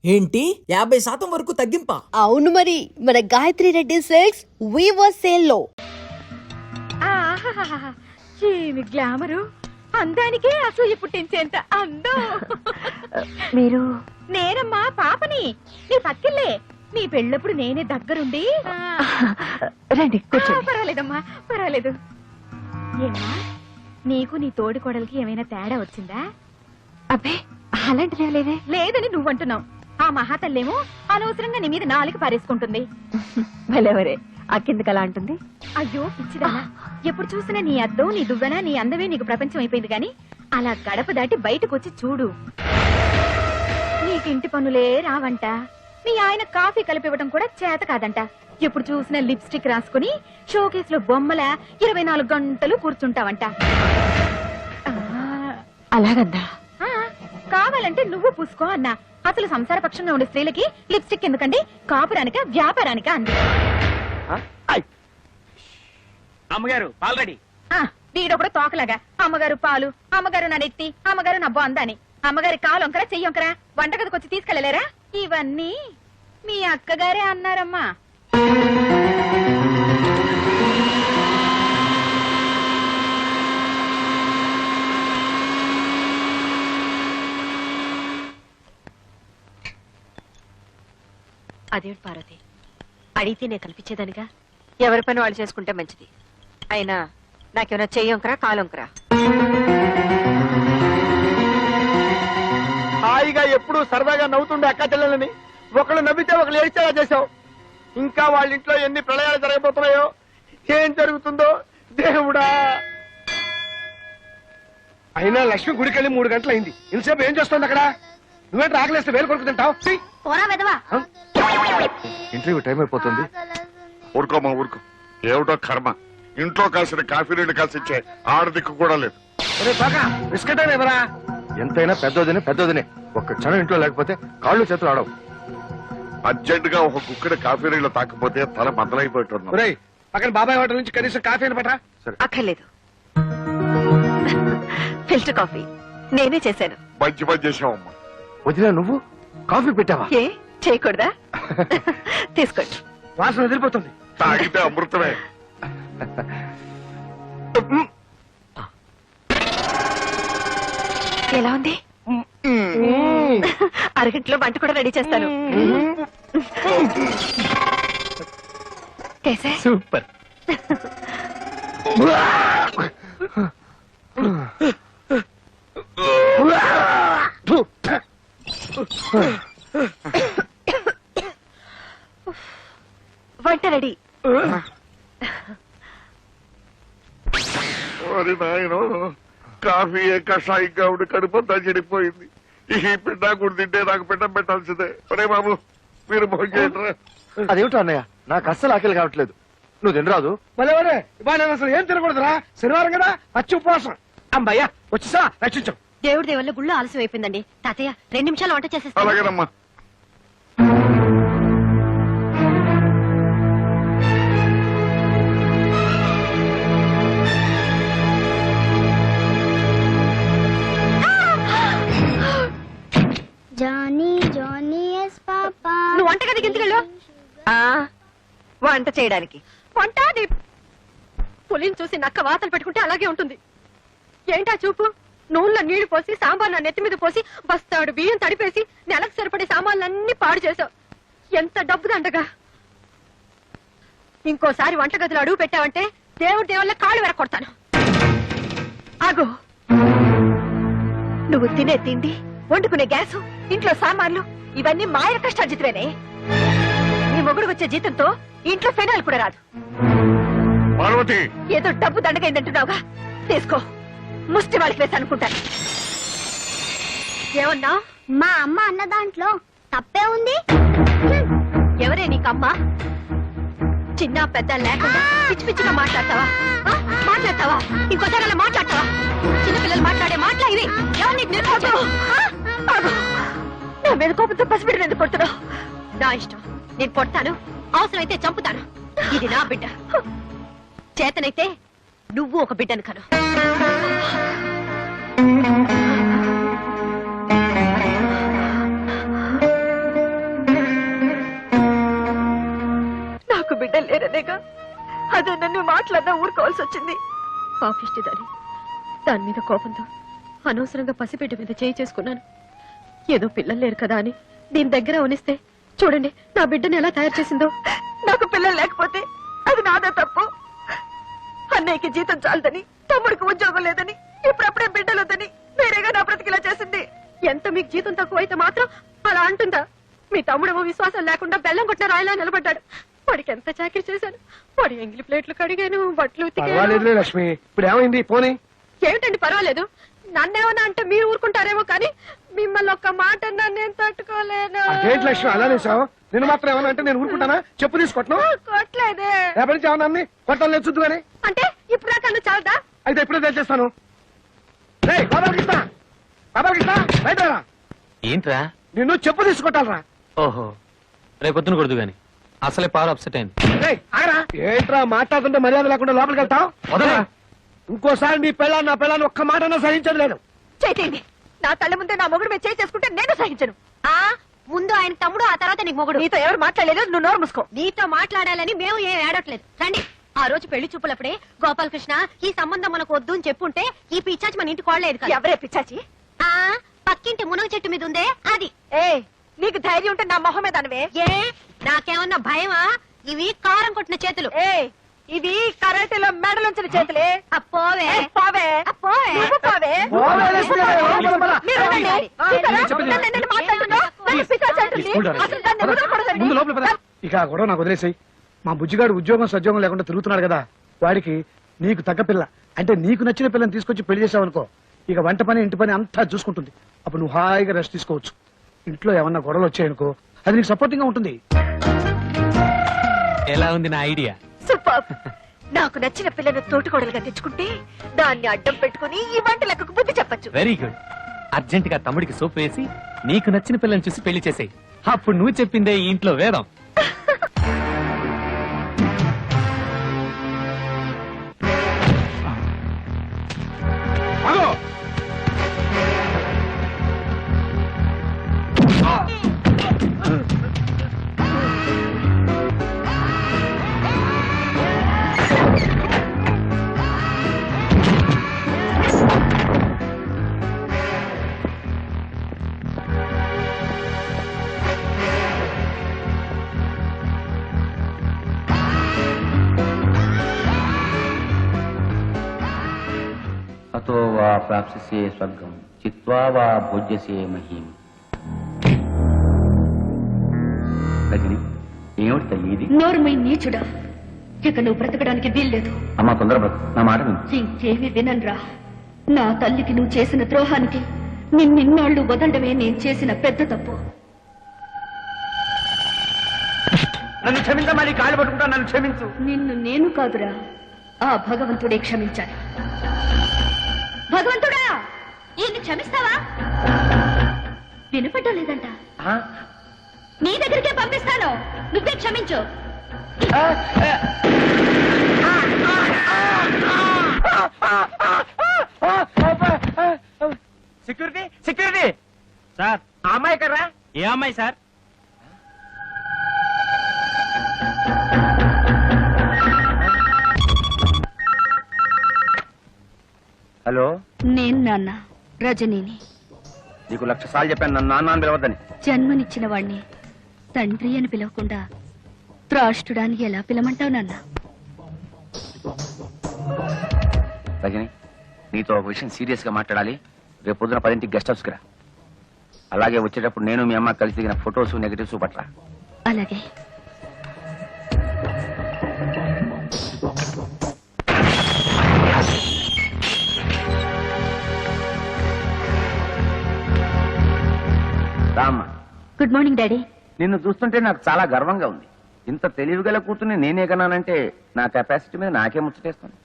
ఏంటి 50% వరకు తగ్గింపా? అవును మరి, మన Gayatri Reddy silks weaver sale లో. ఏమి గ్లామరు, అందానికే అసూయ పుట్టించేంత అందం. మీరు? నేనమ్మా పాపని, నీ పక్కిల్లే. నీ పెళ్ళప్పుడు నేనే దగ్గరుండి. రండి పర్వాలేదమ్మా, పర్వాలేదు. ఏమా, నీకు నీ తోడి కోడలికి ఏమైనా తేడా వచ్చిందా? అబ్బే అలాంటిదే లేదే. లేదని నువ్వంటున్నావు. ఆ మహాతల్లేమో అనవసరంగా నీ మీద నాలుగు పారేసుకుంటుంది. భలేవరే, అక్కిందుకు అలా అంటుంది? అయ్యో పిచ్చిదానా, ఎప్పుడు చూసినా నీ అద్దం, నీ దువ్వెన, నీ అందమే నీకు ప్రపంచం అయిపోయింది. గాని అలా గడప దాటి బయటకు వచ్చి చూడు. నీకింటి పనులే రావంట. నీ ఆయన కాఫీ కలిపివ్వడం కూడా చేత కాదంట. ఎప్పుడు చూసినా లిప్స్టిక్ రాసుకుని షోకేస్ లో బొమ్మల 24 గంటలు కూర్చుంటావంట. అలాగందా? కావాలంటే నువ్వు పూసుకో అన్నా. అసలు సంసార పక్షంగా ఉండే స్త్రీలకి లిప్స్టిక్ ఎందుకండి? కాపురానిక వ్యాపారానిక అంది. అమ్మగారు ఆల్రెడీ వీడొకడు తోకలాగా అమ్మగారు పాలు, అమ్మగారు నా నెత్తి, అమ్మగారు నా బొందని. అమ్మగారి కాలు వంకరా చెయ్యి వంకరా వంటగదికి వచ్చి తీసుకెళ్లలేరా? ఇవన్నీ మీ అక్కగారే అన్నారమ్మా. అదేంటి పార్వతి, అడిగితే నేను కల్పించేదానిగా. ఎవరి పని వాళ్ళు చేసుకుంటే మంచిది. అయినా నాకేమైనా చెయ్యొంకరా కాలొంకరా? హాయిగా ఎప్పుడు సరదాగా నవ్వుతుండే అక్క చెల్లెలని ఒకళ్ళు నవ్వితే ఒకళ్ళు ఏడ్చేలా చేశావు. ఇంకా వాళ్ళ ఇంట్లో ఎన్ని ప్రళయాలు జరగబోతున్నాయో, ఏం జరుగుతుందో దేవుడా. అయినా లక్ష్మి గుడికెళ్ళి 3 గంటలైంది. ఇంతసేపు ఏం చేస్తుంది అక్కడ? నువ్వేంటి ఆకలిస్తే వేలు కొడుకు తింటావు? ఇంటర్వ్యూ టైం అయిపోతుంది. ఊరుకోమా ఊరుకో, ఏమిటో కర్మ. ఇంట్లో కాసిన కాఫీ నీళ్ళు కాల్సిచ్చే ఆడదిక్కు కూడా లేదు. బిస్కెట్ ఎవరా? ఎంతైనా పెద్దోదినే ఒక్క క్షణం ఇంట్లో లేకపోతే కాళ్ళు చేతులు ఆడవు. అర్జెంట్ గా ఒక కుక్కడి కాఫీ నీళ్ళు తాకపోతే తల బద్దలైపోతున్నావు. పక్కన బాబాయ్ హోటల్ నుంచి కనీసం కాఫీ అని పట్టరా? అక్కర్లేదు, ఫిల్టర్ కాఫీ నేనే చేశాను. మంచి పని చేసావమ్మా. వదిలే, నువ్వు కాఫీ పెట్టావా? ఏ చేయకూడదా? తీసుకోండి. వాసన వదిలిపోతుంది. తాగితే అమృతమే. ఎలా ఉంది? అరగంటలో వంట కూడా రెడీ చేస్తాను. సూపర్. వంట రెడీ. మరి నాయన కాఫీ కషాయంగా ఉండి కడుపంతా చెడిపోయింది. ఈ పిండా కూడా తింటే నాకు పిండం పెట్టాల్సిందే. అరే బాబు, మీరు భోజనం. అదేమిటో అన్నయ్య, నాకు అస్సలు ఆకలి కావట్లేదు. నువ్వు తినరాదు? భలే ఇవాళ నేను అసలు ఏం తినకూడదురా, శనివారం కదా, పచ్చి ఉపవాసం. అమ్మాయ్యా వచ్చేసా రక్షించాం. దేవుడి దేవల్ల గుళ్ళు ఆలస్యం అయిపోయిందండి. తాతయ్య 2 నిమిషాలు వంట చేసేస్తా. అలాగేనమ్మా. నువ్వు వంటగదికి ఎందుకు వెళ్ళు? వంట చేయడానికి. వంట పులిని చూసి నక్క వాతలు పెట్టుకుంటే అలాగే ఉంటుంది. ఏంటా చూపు? నూనెలో నీళ్లు పోసి సాంబార్ నా నెత్తి మీద పోసి బస్తాడు బియ్యం తడిపేసి నెలకు సరిపడే సామాన్లన్నీ పాడు చేసావు. ఎంత డబ్బు దండగా. ఇంకోసారి వంటగదిలో అడుగు పెట్టావంటే దేవుడి దేవుళ్ళ కాళ్ళు వెరకొడతాను. ఆగు. నువ్వు తినే తిండి, వండుకునే గ్యాసు, ఇంట్లో సామాన్లు ఇవన్నీ మాయ కష్టార్జితమేనే. నీ మొగుడు వచ్చే జీతంతో ఇంట్లో ఫెనాయిల్ కూడా రాదు. పార్వతి, ఏదో డబ్బు దండగైందంటున్నావుగా, తీసుకో. ముష్టి వాళ్ళకి వేసి అనుకుంటాను. ఏమన్నా? మా అమ్మ అన్న దాంట్లో తప్పే ఉంది. ఎవరే నీకమ్మ? చిన్న పెద్ద లేకుండా పిచ్చి పిచ్చిగా మాట్లాడతావా? మాట్లాడతావా? ఇంకోసారి అలా మాట్లాడతావా? చిన్నపిల్లలు మాట్లాడే మాటలా ఇవి? ఎవరు నీకు నేర్చుకోవచ్చు? నా మీద కోపంతో పసిబిడ్డను ఎందుకు కొడుతున్నావు? నా ఇష్టం, నేను కొడతాను, అవసరమైతే చంపుతాను. ఇది నా బిడ్డ. చేతనైతే నువ్వు ఒక బిడ్డను కను. పిల్లలు లేరనేగా అదే నన్ను మాట్లాడినా ఊరుకోవాల్సి వచ్చింది. పాపిష్టి దాని మీద కోపంతో అనవసరంగా పసిబిడ్డ మీద చేయి చేసుకున్నాను. ఏదో పిల్లలు లేరు కదా అని దీని దగ్గర ఉనిస్తే చూడండి నా బిడ్డని ఎలా తయారు చేసిందో. నాకు పిల్లలు లేకపోతే అది నాదే తప్పు. అన్నయ్యకి జీతం చాలదని, తమ్ముడికి ఉద్యోగం లేదని, ఇప్పుడప్పుడే బిడ్డలు వద్దని వేరేగా నా బ్రతికిలా చేసింది. ఎంత మీకు జీతం తక్కువైతే మాత్రం అలా అంటుందా? మీ తమ్ముడేమో విశ్వాసం లేకుండా బెల్లం కొట్టిన రాయిలా నిలబడ్డాడు. వాడికి ఎంత చాకరీ చేశాను. వాడి ఎంగిలి ప్లేట్లు కడిగాను, బట్టలు ఉతికాను. లక్ష్మి ఇప్పుడు ఏమైంది పోనీ? ఏమిటండి పర్వాలేదు. నన్నేమన్నా అంటే మీరు ఊరుకుంటారేమో కానీ మిమ్మల్ని ఒక్క మాట నేను తట్టుకోలేను. అదేంటి లక్ష్మి అలానే సావు? నేను మాత్రం ఏమన్నా అంటే నేను ఊరుకుంటానా? చెప్పు తీసుకొట్టను. కొట్టలేదే. రేపటి నుంచి ఏమన్నా కొట్టాలి లేదు చూద్దు కానీ. అంటే ఇప్పుడు కన్నా చాలదా? అయితే ఎప్పుడే తెలిచేస్తాను. బయట ఏంట్రా? నిన్ను చెప్పు తీసుకొట్టాలరా. ఓహో, రేపొద్దున కొడుదు గాని అసలే పవర్ అప్సెట్ అయింది. ఏంట్రా మాట్లాడుతుంటే మర్యాద లేకుండా లోపలికి వెళ్తావు? వదలరా. ఇంకోసారి నీ పిల్లని నా పిల్లని ఒక్క మాట సహించదు లేదు. చేయండి. నా కళ్ళ ముందే నా మొగుడు మీద చేసుకుంటే నేను సహించను. ముందు ఆయన తమ్ముడు, ఆ తర్వాత నీకు మొగుడు. నీతో ఎవరు మాట్లాడలేదు, నువ్వు నోరు మూసుకో. నీతో మాట్లాడాలని మేము ఏం ఏడట్లేదు. రండి. ఆ రోజు పెళ్లి చూపులప్పుడే గోపాలకృష్ణ ఈ సంబంధం మనకు వద్దు అని చెప్పుంటే ఈ పిచ్చాచి మన ఇంటికి కోడలేదు కదా. ఎవరే పిచ్చాచి? పక్కింటి మునగ చెట్టు మీద ఉందే అది. నీకు ధైర్యం ఉంటే నా మొహం మీద అనవే. నాకేమన్నా భయమా? ఇవి కారం కొట్టిన చేతులు. ఇది కరాటేలో మెడలుంచిన చేతులే. అప్పోవే పోవే. అప్పోవే. నువ్వు పోవే. మీరు ఉండండి. నన్ను మాట్లాడుతున్నా? నన్ను పిశాచి అంటుంది. అసలు దాన్ని వదలకూడదండి. ముందు లోపల పద. ఇక ఆ గొడవ నాకు వదిలేసాయి. మా బుజ్జిగాడు ఉద్యోగం సద్యోగం లేకుండా తిరుగుతున్నాడు కదా, వాడికి నీకు తగ్గ పిల్ల అంటే నీకు నచ్చిన పిల్లని తీసుకొచ్చి పెళ్లి చేసావనుకో, ఇక వంట పని ఇంటి పని అంతా చూసుకుంటుంది. అప్పుడు నువ్వు హాయిగా రెస్ట్ తీసుకోవచ్చు. ఇంట్లో ఏమన్నా గొడవలు వచ్చాయనుకో అది నీకు సపోర్టింగ్ గా ఉంటుంది. ఎలా ఉంది నా ఐడియా? సూపర్. నాకు నచ్చిన పిల్లను తోటికోడలుగా తెచ్చుకుంటే దాన్ని అడ్డం పెట్టుకుని ఈ వంట లెక్కకు బుద్ధి చెప్పచ్చు. Very good. అర్జెంట్ గా తమ్ముడికి సోప్ వేసి నీకు నచ్చిన పిల్లని చూసి పెళ్లి చేసేయి. అప్పుడు నువ్వు చెప్పిందే ఈ ఇంట్లో వేదం. అతో వా ప్రాప్స్యసే స్వర్గం చిత్వా వా భోజ్యసే మహీం. రజని, ఏమిటి తల్లి ఇది? నోరుమై నీచుడా, ఇక నువ్వు బ్రతకడానికి వీల్లేదు. అమ్మా తొందర బ్రతు, నా మాట విను. ఇంకేమి వినన్రా. నా తల్లికి నువ్వు చేసిన ద్రోహానికి నిన్నిన్నాళ్లు వదలడమే నేను చేసిన పెద్ద తప్పు. నన్ను క్షమించమని కాళ్ళు పట్టుకుంటా, నన్ను క్షమించు. నిన్ను నేను కాదురా, ఆ భగవంతుడే క్షమించాలి. భగవంతుడా, ఈయన్ని క్షమిస్తావా? వినపడ్డం లేదంట. నీ దగ్గరికే పంపిస్తాను, నువ్వే క్షమించు. సెక్యూరిటీ సెక్యూరిటీ సార్, ఆ అమ్మాయి ఎక్కడ్రా? ఏ అమ్మాయి సార్? హలో, నేను నాన్న రజనీని. నీకు 1,00,000 సార్లు చెప్పాను నన్ను నాన్న అని పిలవద్దని. జన్మనిచ్చిన వాణ్ణి తండ్రి అని పిలవకుండా త్రాష్టుడానికి ఎలా పిలమంటావు నాన్న? రజని, నీతో ఒక విషయం సీరియస్ గా మాట్లాడాలి. రేపు పొద్దున 10ంటికి గెస్ట్ హౌస్ కి రా. అలాగే వచ్చేటప్పుడు నేను మీ అమ్మ కలిసి దిగిన ఫొటోస్ నెగటివ్స్ పట్ల. అలాగే. రామ్మ. Good morning daddy. నిన్ను చూస్తుంటే నాకు చాలా గర్వంగా ఉంది. ఇంత తెలివిగల కూతుర్ని నేనే కన్నానంటే నా కెపాసిటీ మీద నాకే ముచ్చటేస్తుంది.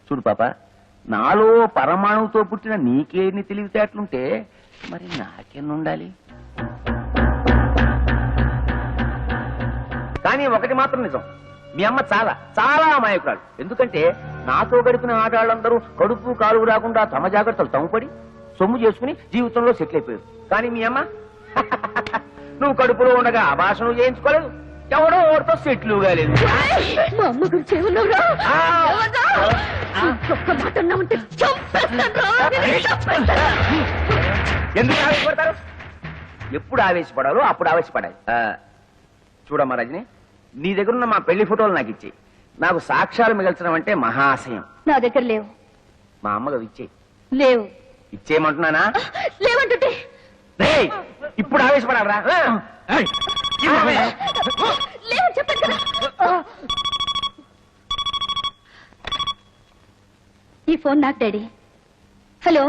చూడు పాప, నాలో పరమాణువుతో పుట్టిన నీకేన్ని తెలివితేటలుంటే మరి నాకెన్ని ఉండాలి? కానీ ఒకటి మాత్రం నిజం, మీ అమ్మ చాలా చాలా అమాయకురాలు. ఎందుకంటే నాతో గడిపిన ఆటగాళ్ళందరూ కడుపు కాలు రాకుండా తమ జాగ్రత్తలు తమ్ముపడి సొమ్ము చేసుకుని జీవితంలో సెటిల్ అయిపోయారు. కానీ మీ అమ్మ నువ్వు కడుపులో ఉండగా ఆ భాషను చేయించుకోలేదు, ఎవడో ఓడితో సెట్లు కాలేదు మా అమ్మ గురించి ఏమన్నావురా? ఒక్క మాట అన్నావంటే చంపేస్తానురా. ఎందుకు ఆవేశపడతారు? ఎప్పుడు ఆవేశపడాలో అప్పుడు ఆవేశపడాలి. చూడమ్మా రజని, నీ దగ్గర ఉన్న మా పెళ్లి ఫోటోలు నాకు ఇచ్చేయి. నాకు సాక్ష్యాలు మిగల్చడం అంటే మహాశయం. నా దగ్గర లేవు. మా అమ్మగా ఇచ్చేయి. లేవు. ఇచ్చేయమంటున్నానా? లేవంటుంటే రేయ్, ఇప్పుడు ఆవేశపడాలరా? లేవని చెప్పాను కదా. ఈ ఫోన్ నాకు డాడీ. హలో,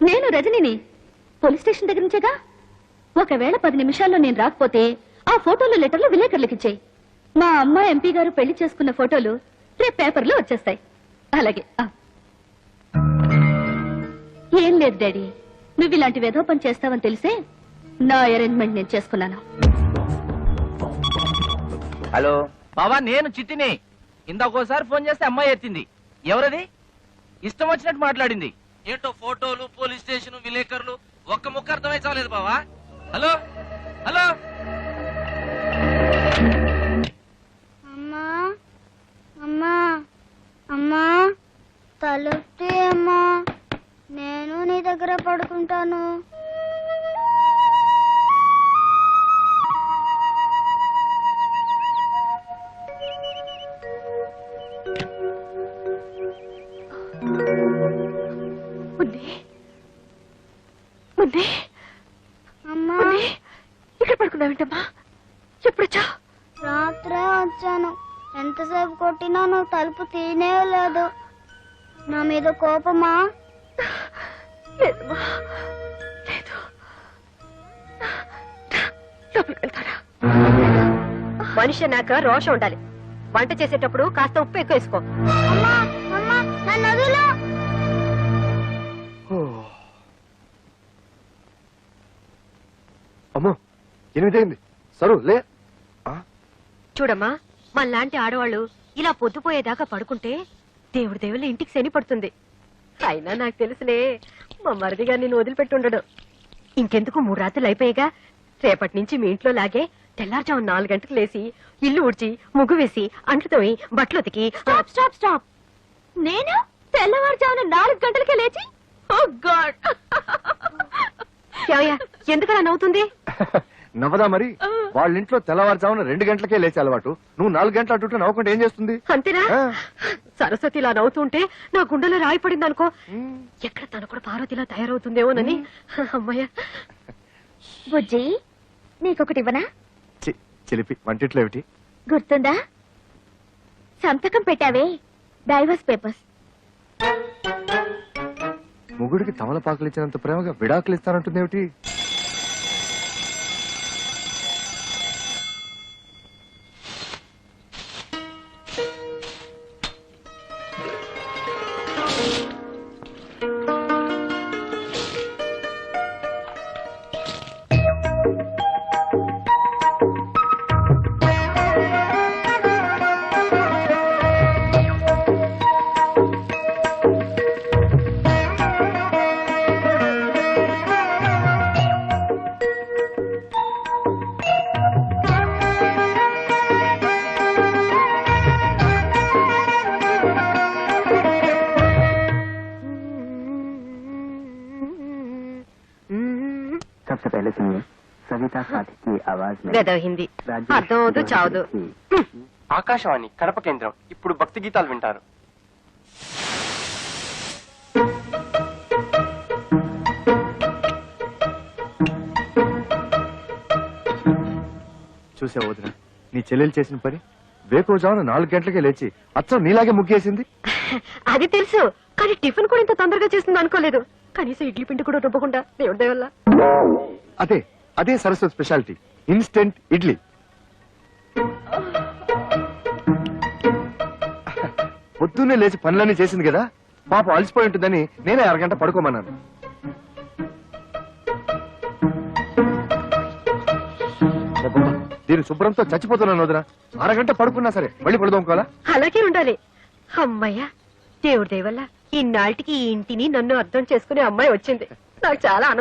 నేను రజనిని. పోలీస్ స్టేషన్ దగ్గర నుంచేగా. ఒకవేళ 10 నిమిషాల్లో నేను రాకపోతే ఆ ఫోటోలు లెటర్లు విలేకరులకు ఇచ్చేయి. మా అమ్మ ఎంపీ గారు పెళ్లి చేసుకున్న ఫోటోలు రేపు పేపర్లో వచ్చేస్తాయి. అలాగే. ఏం లేదు డాడీ, నువ్వు ఇలాంటి వెధవ పని చేస్తావని తెలిసే నా అరేంజ్మెంట్ నేను చేసుకున్నాను. హలో బావా, నేను చిట్టిని. ఇందాకోసారి ఫోన్ చేస్తే అమ్మాయి ఎత్తింది. ఎవరది? ఇష్టం వచ్చినట్టు మాట్లాడింది. ఏంటో ఫోటోలు, పోలీస్ స్టేషన్, విలేకరులు, ఒక్క ముక్క అర్థమై చాలేదు బావా. Hello hello. అమ్మా అమ్మా అమ్మా, తలుపుతీ అమ్మా, నేను నీ దగ్గర పడుకుంటాను. అమ్మా, ఇక్కడ పడుకున్నావేంటమ్మా? ఎప్పుడొచ్చా? రాత్రే వచ్చాను. ఎంతసేపు కొట్టినా నువ్వు తలుపు తీనే లేదు. నా మీద కోపమా? లేదమ్మా, లేదు. లోపలికి వెళ్తారా? మనిషి అన్నాక రోషం ఉండాలి. వంట చేసేటప్పుడు కాస్త ఉప్పు ఎక్కువ వేసుకో. అమ్మా అమ్మా, నన్ను వదిలు. అమ్మో 8 అయింది. సరు లే. చూడమ్మా, మనలాంటి ఆడవాళ్ళు ఇలా పొద్దుపోయేదాకా పడుకుంటే దేవుడి దేవుళ్ళ ఇంటికి శని పడుతుంది. అయినా నాకు తెలుసులే, మా మరిదిగా నిన్ను వదిలిపెట్టుండడు. ఇంకెందుకు 3 రాత్రులు అయిపోయాగా. రేపటి నుంచి మీ ఇంట్లో లాగే తెల్లారుజాము 4 గంటలకు లేసి ఇల్లు ఊడ్చి ముగ్గు వేసి అంట్లు తోమి బట్టలు ఉతికి. Stop stop stop. నేను తెల్లవారుజామున 4 గంటలకే లేచి? ఓ గాడ్! ఎందుకలా నవ్వుతుంది? నవ్వదా మరి? వాళ్ళ ఇంట్లో తెల్లవారుజామున 2 గంటలకే లేచే అలవాటు. నువ్వు 4 గంటల అటు నవ్వుకుంటే ఏం చేస్తుంది? అంతేనా? సరస్వతి ఇలా నవ్వుతుంటే నా గుండెలో రాయి పడింది అనుకో. ఎక్కడ తను కూడా పార్వతిలా తయారవుతుందేమోనని. అమ్మయ్య. బుజ్జి, నీకొకటి ఇవ్వనా? చిలిపి వంటిట్లో ఏమిటి? గుర్తుందా? సంతకం పెట్టావే, డైవర్స్ పేపర్స్. మొగుడికి తమలపాకులు ఇచ్చినంత ప్రేమగా విడాకులు ఇస్తానంటుంది ఏమిటి? सबसे पहले सुनिए सविता साथी की आवाज में గదవ హిందీ అర్థం అవుతూ చావదు. ఆకాశవాణి కడప కేంద్రం. ఇప్పుడు భక్తి గీతాలు వింటారు. చూసా వదిన, నీ చెల్లెలు చేసిన పని. వేకోజామున 4 గంటలకే లేచి అచ్చం నీలాగే ముగ్గేసింది. అది తెలుసు, కానీ టిఫిన్ కూడా ఇంత తొందరగా చేస్తుంది అనుకోలేదు. కనీసం ఇడ్లీ పిండి కూడా రుబ్బకుండా దేవుడి దయ వల్ల. అదే అదే సరస్వతి స్పెషాలిటీ, ఇన్స్టెంట్ ఇడ్లీ. పొద్దున్నే లేచి పనులన్నీ చేసింది కదా, పాపం అలసిపోయి ఉంటుందని నేనే అరగంట పడుకోమన్నాను. దీని శుభ్రంతో చచ్చిపోతున్నాను వదిన. అరగంట పడుకున్నా సరే మళ్ళీ పడుకోవాలా? అలాగే ఉండాలి. అమ్మయ్య, దేవుడి దయ వల్ల ఇన్నాళ్ళకి ఈ ఇంటిని నన్ను అర్థం చేసుకునే అమ్మాయి వచ్చింది. నాకు చాలా ఆనందం.